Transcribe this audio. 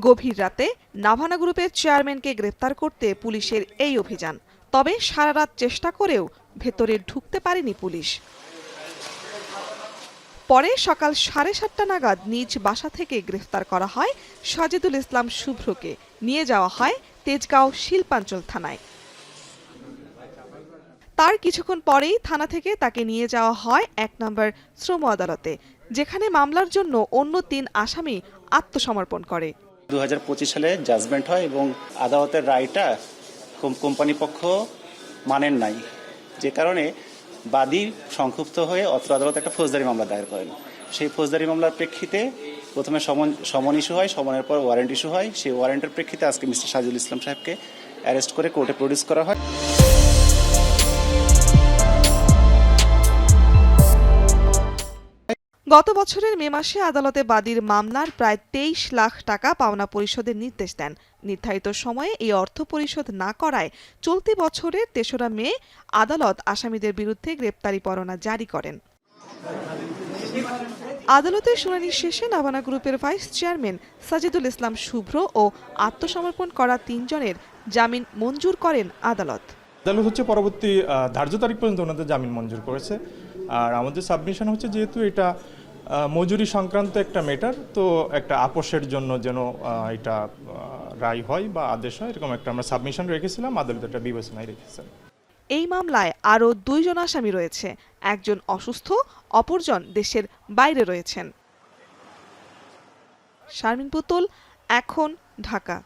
গভীর রাতে নাভানা গ্রুপের চেয়ারম্যানকে গ্রেপ্তার করতে পুলিশের এই অভিযান। তবে সারা রাত চেষ্টা করেও ভেতরে ঢুকতে পারেনি পুলিশ। পরে সকাল 7:30 নাগাদ নিজ বাসা থেকে গ্রেফতার করা হয় সাজেদুল ইসলাম শুভ্রকে। নিয়ে যাওয়া হয় তেজগাঁও শিল্পাঞ্চল থানায়। তার কিছুক্ষণ পরেই থানা থেকে তাকে নিয়ে যাওয়া হয় ১ নম্বর শ্রম আদালতে, যেখানে মামলার জন্য অন্য ৩ আসামি আত্মসমর্পণ করে। 2025 সালে জাজমেন্ট হয় এবং আদালতের রায়টা কোম্পানি পক্ষ মানেন নাই, যে কারণে বাদী সংক্ষুব্ধ হয়ে অত্র আদালত একটা ফৌজদারি মামলা দায়ের করেন। সেই ফৌজদারি মামলার প্রেক্ষিতে প্রথমে সমন ইস্যু হয়, সমনের পর ওয়ারেন্ট ইস্যু হয়। সেই ওয়ারেন্টের প্রেক্ষিতে আজকে মিস্টার সাজেদুল ইসলাম সাহেবকে অ্যারেস্ট করে কোর্টে প্রডিউস করা হয়। গত বছরের মে মাসে আদালতে বাদীর মামলার প্রায় 23 লাখ টাকা পাওনা পরিশোধের নির্দেশ দেন। নির্ধারিত সময়ে এই অর্থ পরিশোধ না করায় চলতি বছরের ৩রা মে আদালত আসামিদের বিরুদ্ধে গ্রেপ্তারি পরোয়ানা জারি করেন। আদালতের শুনানি শেষে নাভানা গ্রুপের ভাইস চেয়ারম্যান সাজেদুল ইসলাম শুভ্র ও আত্মসমর্পণ করা ৩ জনের জামিন মঞ্জুর করেন আদালত। আদালত পরবর্তী ধার্য তারিখ পর্যন্ত ওনাদের জামিন মঞ্জুর করেছে। আর আমাদের সাবমিশন হচ্ছে, যেহেতু এটা মজুরি সংক্রান্ত একটা ম্যাটার, তো একটা আপোষের জন্য যেন এটা রায় হয় বা আদেশ হয়, এরকম একটা আমরা সাবমিশন রেখেছিলাম। আদালত এটা বিবেচনায় রেখেছেন। এই মামলায় আরও 2 জন আসামি রয়েছে। একজন অসুস্থ, অপরজন দেশের বাইরে রয়েছেন। শারমিন পুতুল, এখন, ঢাকা।